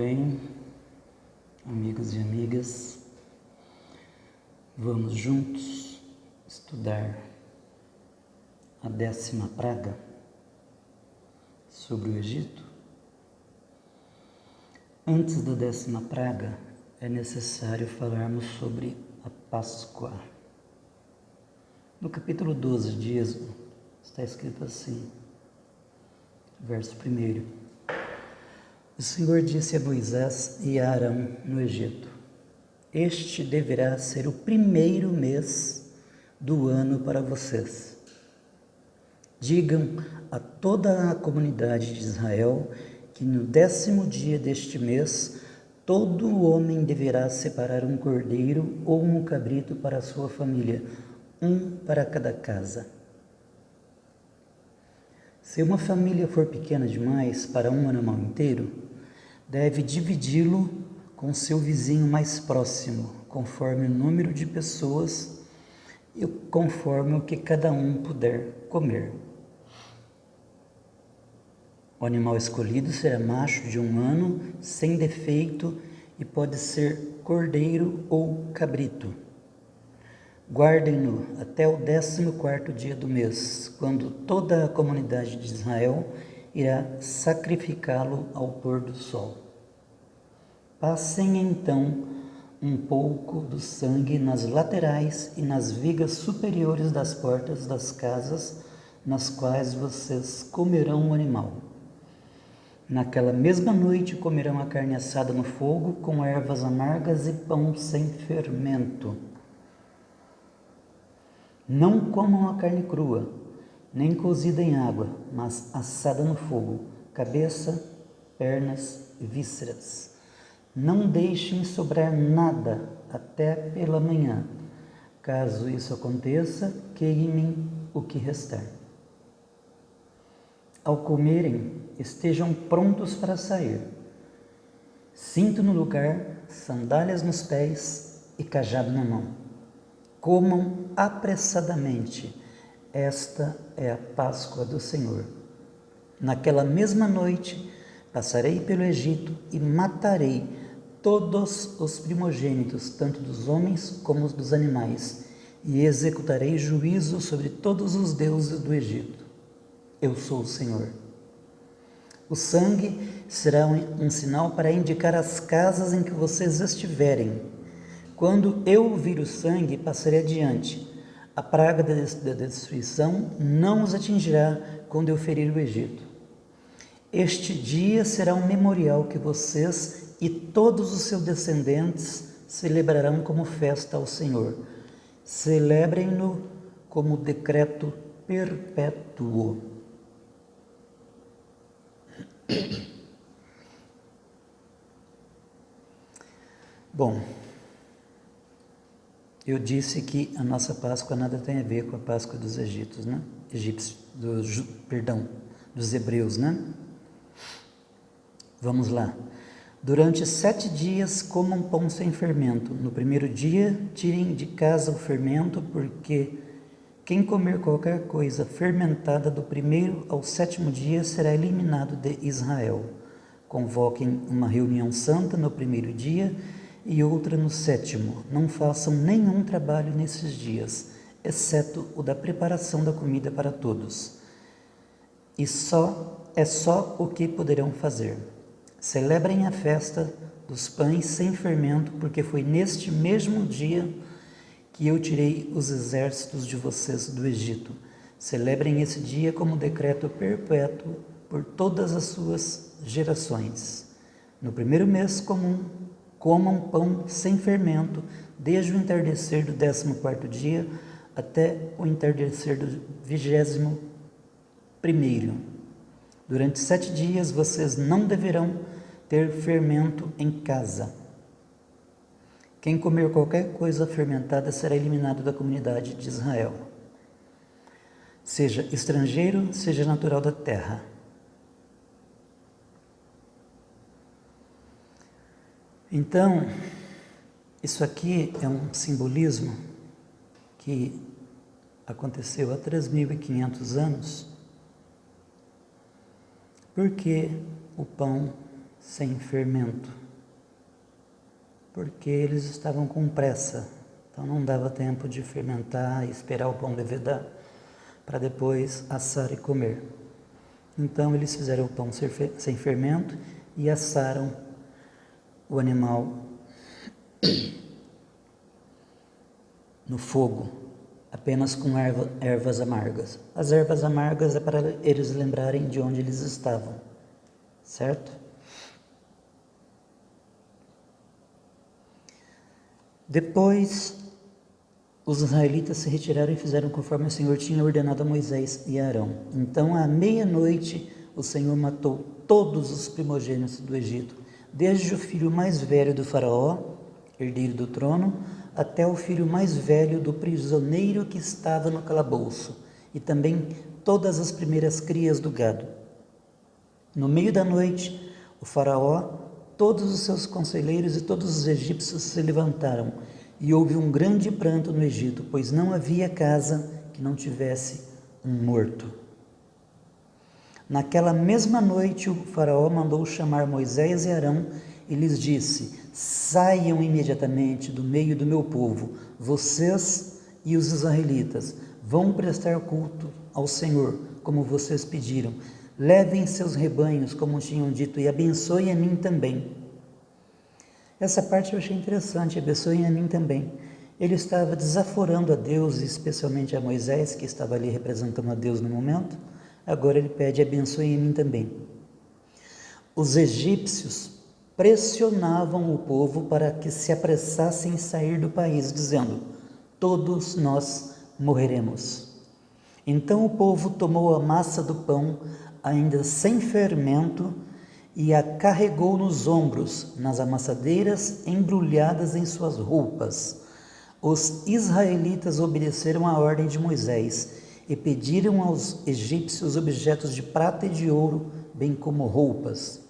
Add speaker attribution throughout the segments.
Speaker 1: bem, amigos e amigas? Vamos juntos estudar a 10ª praga sobre o Egito? Antes da 10ª praga, é necessário falarmos sobre a Páscoa. No capítulo 12 de Êxodo, está escrito assim, verso 1. O Senhor disse a Moisés e a Arão no Egito: Este deverá ser o primeiro mês do ano para vocês. Digam a toda a comunidade de Israel que no 10º dia deste mês, todo homem deverá separar um cordeiro ou um cabrito para a sua família, um para cada casa. Se uma família for pequena demais para um animal inteiro, deve dividi-lo com seu vizinho mais próximo, conforme o número de pessoas e conforme o que cada um puder comer. O animal escolhido será macho de 1 ano, sem defeito, e pode ser cordeiro ou cabrito. Guardem-no até o 14º dia do mês, quando toda a comunidade de Israel irá sacrificá-lo ao pôr do sol. Passem então um pouco do sangue nas laterais e nas vigas superiores das portas das casas nas quais vocês comerão o animal. Naquela mesma noite comerão a carne assada no fogo, com ervas amargas e pão sem fermento. Não comam a carne crua, nem cozida em água, mas assada no fogo, cabeça, pernas e vísceras. Não deixem sobrar nada até pela manhã. Caso isso aconteça, queimem o que restar. Ao comerem, estejam prontos para sair. Cinto no lugar, sandálias nos pés e cajado na mão. Comam apressadamente. Esta é a Páscoa do Senhor. Naquela mesma noite, passarei pelo Egito e matarei todos os primogênitos, tanto dos homens como dos animais, e executarei juízo sobre todos os deuses do Egito. Eu sou o Senhor. O sangue será um sinal para indicar as casas em que vocês estiverem. Quando eu vir o sangue, passarei adiante. A praga da destruição não os atingirá quando eu ferir o Egito. Este dia será um memorial que vocês e todos os seus descendentes celebrarão como festa ao Senhor. Celebrem-no como decreto perpétuo. Bom, eu disse que a nossa Páscoa nada tem a ver com a Páscoa dos egípcios, né? Dos hebreus, né? Vamos lá. Durante 7 dias comam pão sem fermento. No primeiro dia, tirem de casa o fermento, porque quem comer qualquer coisa fermentada do 1º ao 7º dia será eliminado de Israel. Convoquem uma reunião santa no 1º dia e outra no 7º. Não façam nenhum trabalho nesses dias, exceto o da preparação da comida para todos. E é só o que poderão fazer. Celebrem a festa dos pães sem fermento, porque foi neste mesmo dia que eu tirei os exércitos de vocês do Egito. Celebrem esse dia como decreto perpétuo por todas as suas gerações. No 1º mês comum, comam pão sem fermento, desde o entardecer do 14º dia até o entardecer do 21º. Durante 7 dias vocês não deverão ter fermento em casa. Quem comer qualquer coisa fermentada será eliminado da comunidade de Israel. Seja estrangeiro, seja natural da terra. Então, isso aqui é um simbolismo que aconteceu há 3.500 anos, porque o pão sem fermento, porque eles estavam com pressa, então não dava tempo de fermentar e esperar o pão levedar para depois assar e comer. Então eles fizeram o pão sem fermento e assaram o animal no fogo, apenas com ervas amargas. As ervas amargas é para eles lembrarem de onde eles estavam, certo? Depois, os israelitas se retiraram e fizeram conforme o Senhor tinha ordenado a Moisés e Arão. Então, à meia-noite, o Senhor matou todos os primogênitos do Egito, desde o filho mais velho do faraó, herdeiro do trono, até o filho mais velho do prisioneiro que estava no calabouço, e também todas as primeiras crias do gado. No meio da noite, o faraó, todos os seus conselheiros e todos os egípcios se levantaram, e houve um grande pranto no Egito, pois não havia casa que não tivesse um morto. Naquela mesma noite, o faraó mandou chamar Moisés e Arão e lhes disse: saiam imediatamente do meio do meu povo, vocês e os israelitas, vão prestar culto ao Senhor, como vocês pediram. Levem seus rebanhos, como tinham dito, e abençoem a mim também. Essa parte eu achei interessante, abençoem a mim também. Ele estava desaforando a Deus, especialmente a Moisés, que estava ali representando a Deus no momento. Agora ele pede: abençoem a mim também. Os egípcios pressionavam o povo para que se apressassem em sair do país, dizendo: todos nós morreremos. Então o povo tomou a massa do pão, ainda sem fermento, e a carregou nos ombros, nas amassadeiras, embrulhadas em suas roupas. Os israelitas obedeceram à ordem de Moisés e pediram aos egípcios objetos de prata e de ouro, bem como roupas.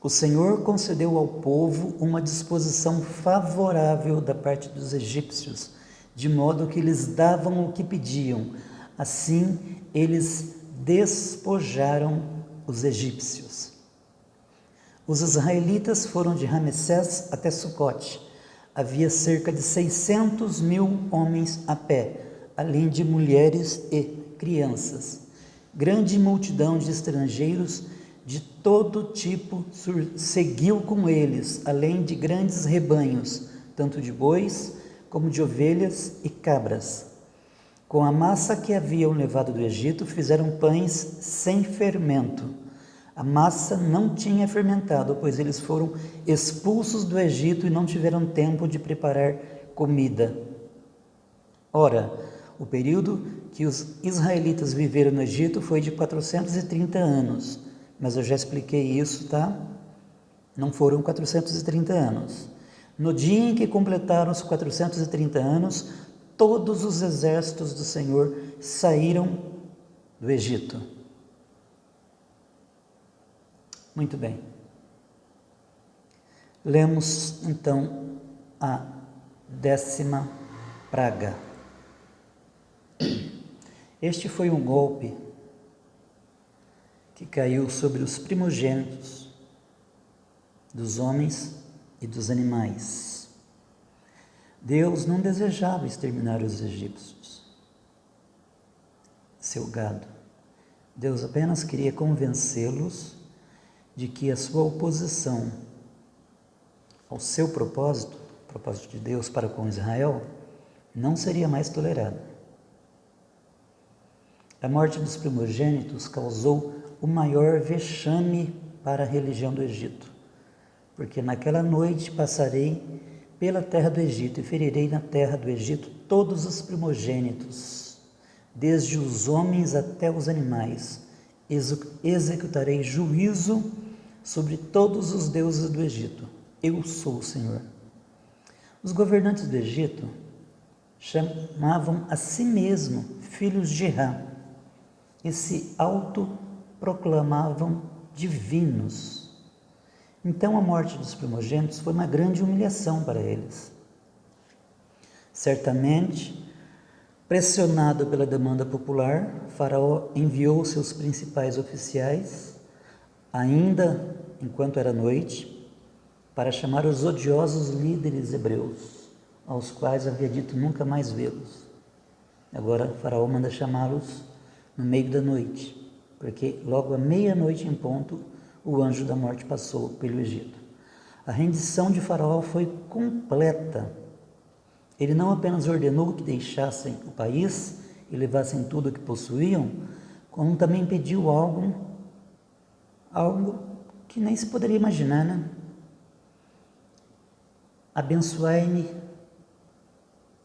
Speaker 1: O Senhor concedeu ao povo uma disposição favorável da parte dos egípcios, de modo que eles davam o que pediam. Assim, eles despojaram os egípcios. Os israelitas foram de Ramessés até Sucote. Havia cerca de 600.000 homens a pé, além de mulheres e crianças. Grande multidão de estrangeiros de todo tipo seguiu com eles, além de grandes rebanhos, tanto de bois como de ovelhas e cabras. Com a massa que haviam levado do Egito, fizeram pães sem fermento. A massa não tinha fermentado, pois eles foram expulsos do Egito e não tiveram tempo de preparar comida. Ora, o período que os israelitas viveram no Egito foi de 430 anos, mas eu já expliquei isso, tá? Não foram 430 anos. No dia em que completaram os 430 anos, todos os exércitos do Senhor saíram do Egito. Muito bem. Lemos então a 10ª praga. Este foi um golpe que caiu sobre os primogênitos dos homens e dos animais. Deus não desejava exterminar os egípcios, seu gado. Deus apenas queria convencê-los de que a sua oposição ao seu propósito, o propósito de Deus para com Israel, não seria mais tolerada. A morte dos primogênitos causou o maior vexame para a religião do Egito, porque naquela noite passarei pela terra do Egito e ferirei na terra do Egito todos os primogênitos, desde os homens até os animais. Executarei juízo sobre todos os deuses do Egito. Eu sou o Senhor. Os governantes do Egito chamavam a si mesmos filhos de Ra e se autoproclamavam divinos. Então a morte dos primogênitos foi uma grande humilhação para eles. Certamente, pressionado pela demanda popular, Faraó enviou seus principais oficiais, ainda enquanto era noite, para chamar os odiosos líderes hebreus, aos quais havia dito nunca mais vê-los. Agora Faraó manda chamá-los no meio da noite, porque logo à meia-noite em ponto, o anjo da morte passou pelo Egito. A rendição de Faraó foi completa. Ele não apenas ordenou que deixassem o país e levassem tudo o que possuíam, como também pediu algo que nem se poderia imaginar, né? Abençoai-me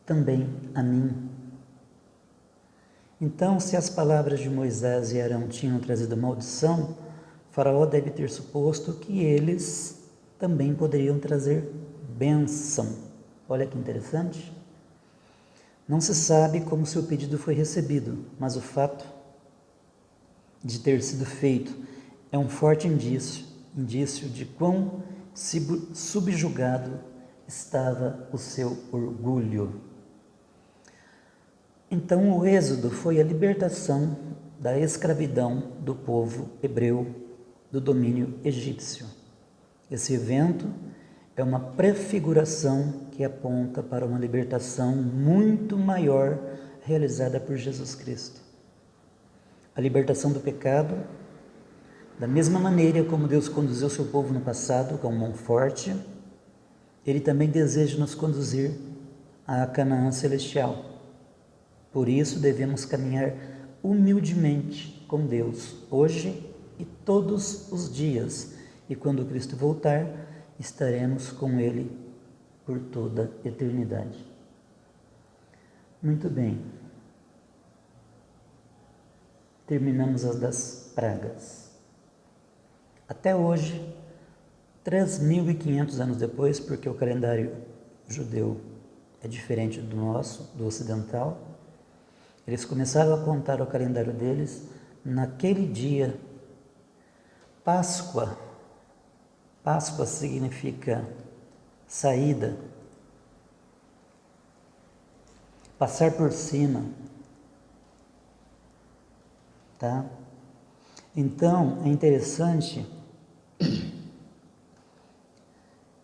Speaker 1: também a mim. Então, se as palavras de Moisés e Arão tinham trazido maldição, Faraó deve ter suposto que eles também poderiam trazer bênção. Olha que interessante. Não se sabe como seu pedido foi recebido, mas o fato de ter sido feito é um forte indício de quão subjugado estava o seu orgulho. Então o êxodo foi a libertação da escravidão do povo hebreu do domínio egípcio. Esse evento é uma prefiguração que aponta para uma libertação muito maior realizada por Jesus Cristo. A libertação do pecado, da mesma maneira como Deus conduziu seu povo no passado com mão forte, Ele também deseja nos conduzir à Canaã celestial. Por isso devemos caminhar humildemente com Deus, hoje e todos os dias, e quando Cristo voltar, estaremos com Ele por toda a eternidade. Muito bem. Terminamos as das pragas. Até hoje, 3.500 anos depois, porque o calendário judeu é diferente do nosso, do ocidental, eles começaram a contar o calendário deles naquele dia. Páscoa. Páscoa significa saída, passar por cima, tá? Então, é interessante,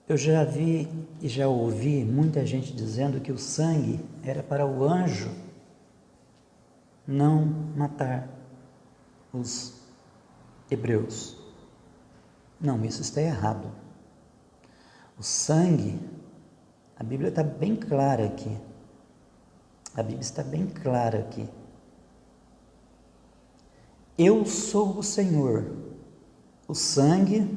Speaker 1: eu já vi e já ouvi muita gente dizendo que o sangue era para o anjo não matar os hebreus. Não, isso está errado. O sangue, a Bíblia está bem clara aqui. A Bíblia está bem clara aqui. Eu sou o Senhor. O sangue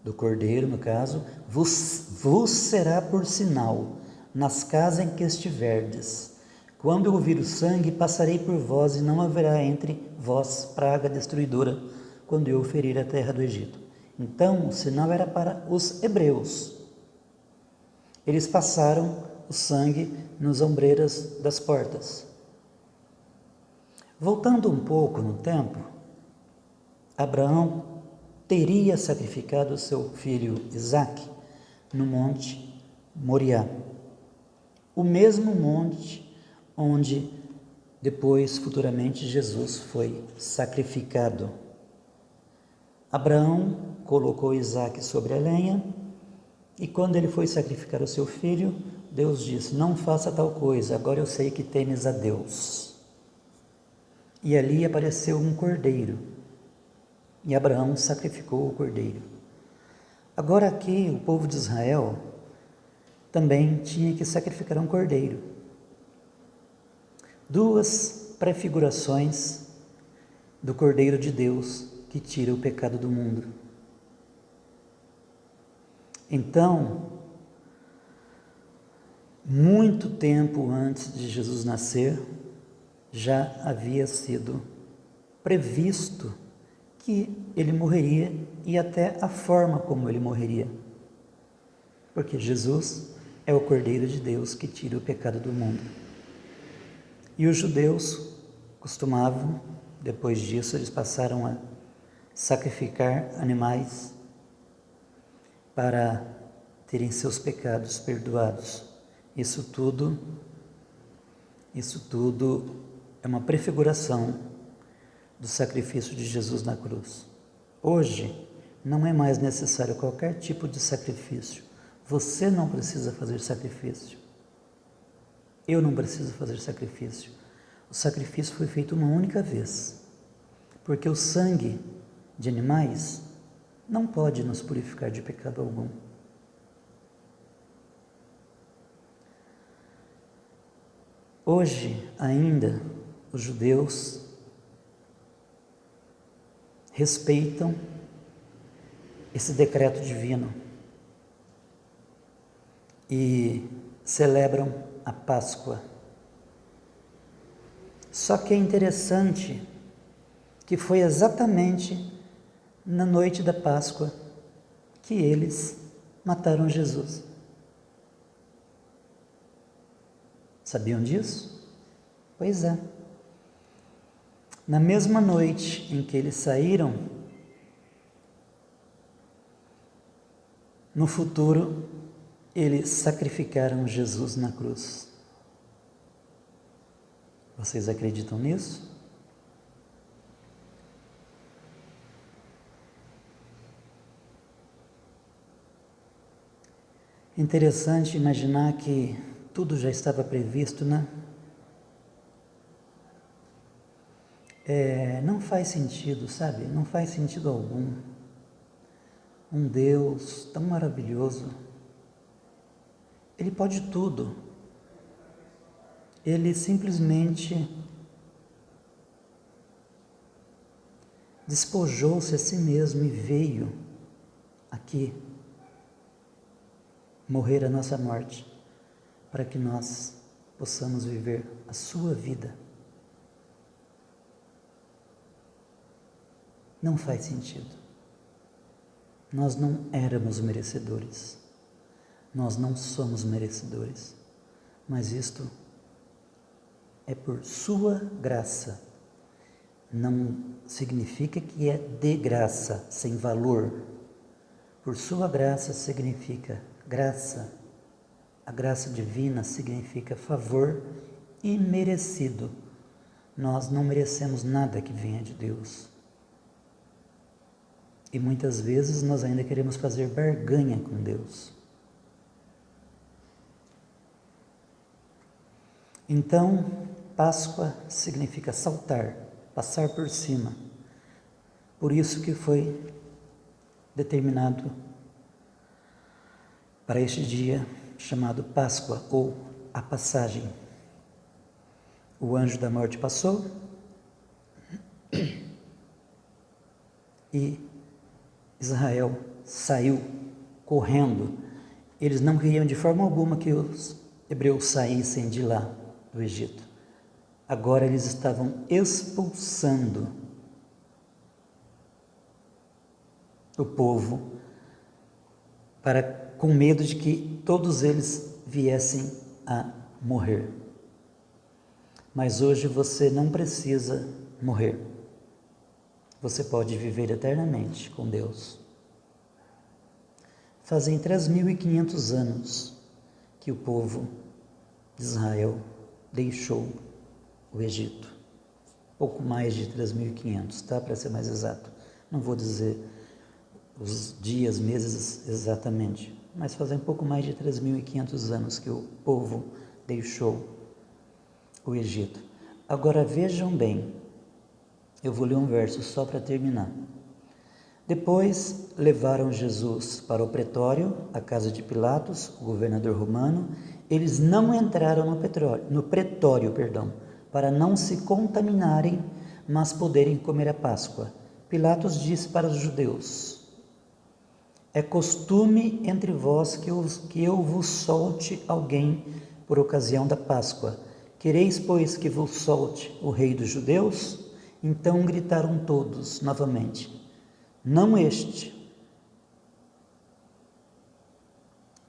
Speaker 1: do cordeiro, no caso, vos será por sinal nas casas em que estiverdes. Quando eu ouvir o sangue, passarei por vós, e não haverá entre vós praga destruidora, quando eu ferir a terra do Egito. Então, o sinal era para os hebreus. Eles passaram o sangue nas ombreiras das portas. Voltando um pouco no tempo, Abraão teria sacrificado seu filho Isaque no monte Moriá, o mesmo monte onde depois, futuramente, Jesus foi sacrificado. Abraão colocou Isaque sobre a lenha, e quando ele foi sacrificar o seu filho, Deus disse: não faça tal coisa, agora eu sei que temes a Deus. E ali apareceu um cordeiro, e Abraão sacrificou o cordeiro. Agora aqui, o povo de Israel também tinha que sacrificar um cordeiro. Duas prefigurações do Cordeiro de Deus que tira o pecado do mundo. Então, muito tempo antes de Jesus nascer, já havia sido previsto que ele morreria, e até a forma como ele morreria. Porque Jesus é o Cordeiro de Deus que tira o pecado do mundo. E os judeus costumavam, depois disso, eles passaram a sacrificar animais para terem seus pecados perdoados. Isso tudo é uma prefiguração do sacrifício de Jesus na cruz. Hoje, não é mais necessário qualquer tipo de sacrifício. Você não precisa fazer sacrifício. Eu não preciso fazer sacrifício. O sacrifício foi feito uma única vez, porque o sangue de animais não pode nos purificar de pecado algum. Hoje, ainda, os judeus respeitam esse decreto divino e celebram a Páscoa. Só que é interessante que foi exatamente na noite da Páscoa que eles mataram Jesus. Sabiam disso? Pois é. Na mesma noite em que eles saíram, no futuro, eles sacrificaram Jesus na cruz. Vocês acreditam nisso? Interessante imaginar que tudo já estava previsto, né? Não faz sentido, sabe? Não faz sentido algum. Um Deus tão maravilhoso, Ele pode tudo. Ele simplesmente despojou-se a si mesmo e veio aqui morrer a nossa morte, para que nós possamos viver a sua vida. Não faz sentido. Nós não éramos merecedores. Nós não somos merecedores. Mas isto é por sua graça. Não significa que é de graça, sem valor. Por sua graça significa graça. A graça divina significa favor imerecido. Nós não merecemos nada que venha de Deus. E muitas vezes nós ainda queremos fazer barganha com Deus. Então, Páscoa significa saltar, passar por cima. Por isso que foi determinado para este dia chamado Páscoa ou a passagem. O anjo da morte passou e Israel saiu correndo. Eles não queriam de forma alguma que os hebreus saíssem de lá do Egito. Agora eles estavam expulsando o povo com medo de que todos eles viessem a morrer. Mas hoje você não precisa morrer. Você pode viver eternamente com Deus. Fazem 3.500 anos que o povo de Israel deixou o Egito. Pouco mais de 3.500, tá? Para ser mais exato. Não vou dizer os dias, meses exatamente, mas fazem pouco mais de 3.500 anos que o povo deixou o Egito. Agora vejam bem, eu vou ler um verso só para terminar. Depois levaram Jesus para o pretório, a casa de Pilatos, o governador romano. Eles não entraram no pretório, para não se contaminarem, mas poderem comer a Páscoa. Pilatos disse para os judeus: é costume entre vós que eu vos solte alguém por ocasião da Páscoa. Quereis, pois, que vos solte o rei dos judeus? Então gritaram todos novamente: não este.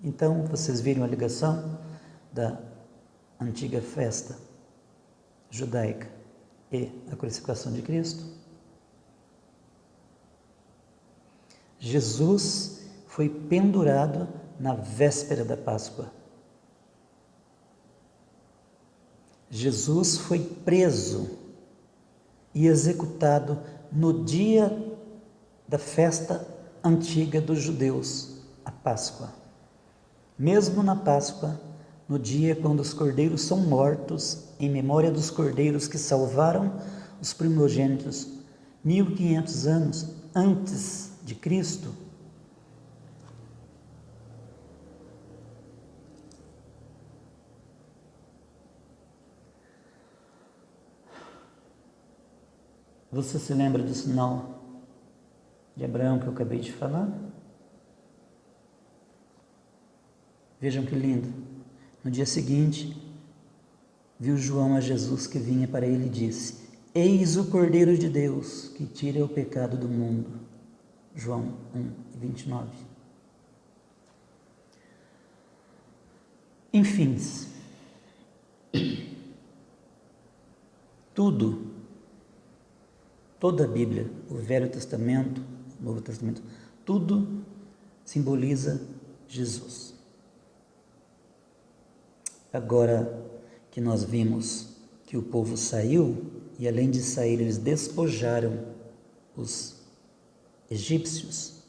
Speaker 1: Então vocês viram a ligação da antiga festa judaica e a crucificação de Cristo? Jesus foi pendurado na véspera da Páscoa. Jesus foi preso e executado no dia da festa antiga dos judeus, a Páscoa. Mesmo na Páscoa, no dia quando os cordeiros são mortos, em memória dos cordeiros que salvaram os primogênitos 1500 anos antes de Cristo, você se lembra do sinal de Abraão que eu acabei de falar? Vejam que lindo. No dia seguinte, viu João a Jesus que vinha para ele e disse: Eis o Cordeiro de Deus que tira o pecado do mundo. João 1:29. Enfim, toda a Bíblia, o Velho Testamento, o Novo Testamento, tudo simboliza Jesus. Agora que nós vimos que o povo saiu, e além de sair, eles despojaram os egípcios,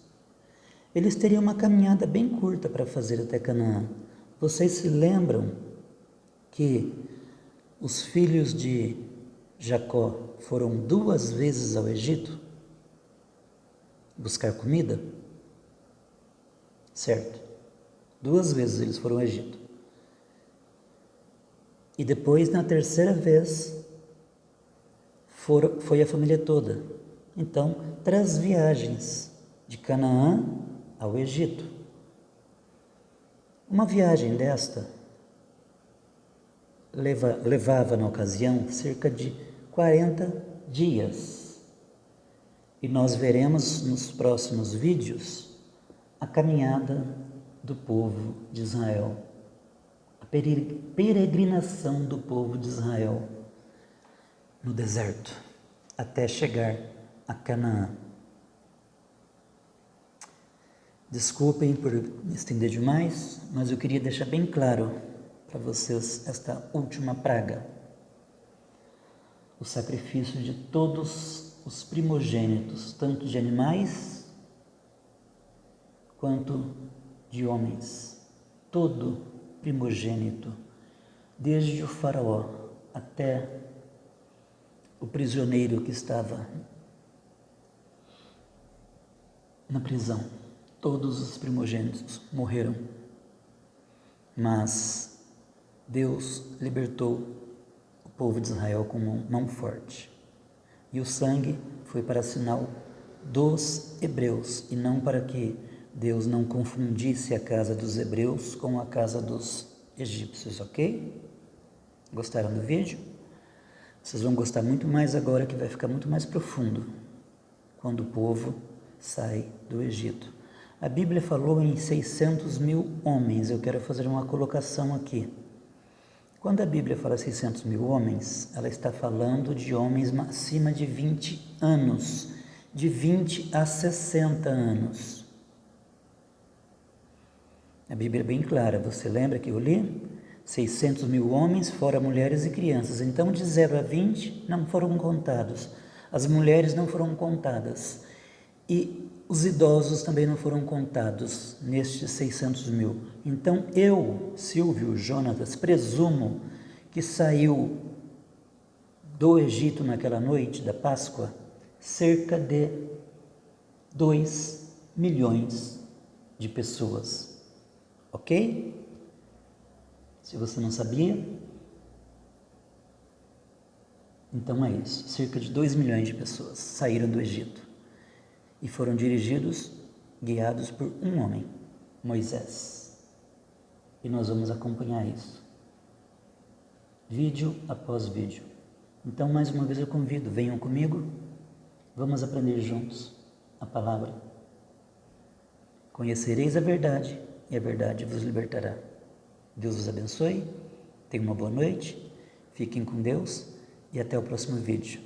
Speaker 1: eles teriam uma caminhada bem curta para fazer até Canaã. Vocês se lembram que os filhos de Jacó foram 2 vezes ao Egito buscar comida? Certo. 2 vezes eles foram ao Egito. E depois, na 3ª vez, foi a família toda. Então, 3 viagens de Canaã ao Egito. Uma viagem desta levava, na ocasião, cerca de 40 dias. E nós veremos nos próximos vídeos a caminhada do povo de Israel, a peregrinação do povo de Israel no deserto, até chegar a Canaã. Desculpem por me estender demais, mas eu queria deixar bem claro para vocês esta última praga: o sacrifício de todos os primogênitos, tanto de animais quanto de homens. Todo primogênito, desde o faraó até o prisioneiro que estava na prisão, todos os primogênitos morreram. Mas Deus libertou o povo de Israel com mão forte. E o sangue foi para sinal dos hebreus, e não para que Deus não confundisse a casa dos hebreus com a casa dos egípcios, ok? Gostaram do vídeo? Vocês vão gostar muito mais agora, que vai ficar muito mais profundo, quando o povo sai do Egito. A Bíblia falou em 600.000 homens. Eu quero fazer uma colocação aqui. Quando a Bíblia fala 600.000 homens, ela está falando de homens acima de 20 anos, de 20 a 60 anos. A Bíblia é bem clara, você lembra que eu li? 600.000 homens, fora mulheres e crianças. Então, de 0 a 20 não foram contados. As mulheres não foram contadas. E os idosos também não foram contados nestes 600.000. Então, eu, Silvio Jonatas, presumo que saiu do Egito naquela noite da Páscoa cerca de 2 milhões de pessoas. Ok? Se você não sabia, então é isso. Cerca de 2 milhões de pessoas saíram do Egito e foram guiados por um homem, Moisés. E nós vamos acompanhar isso, vídeo após vídeo. Então, mais uma vez eu convido, venham comigo, vamos aprender juntos a palavra. Conhecereis a verdade, e a verdade vos libertará. Deus vos abençoe, tenham uma boa noite, fiquem com Deus e até o próximo vídeo.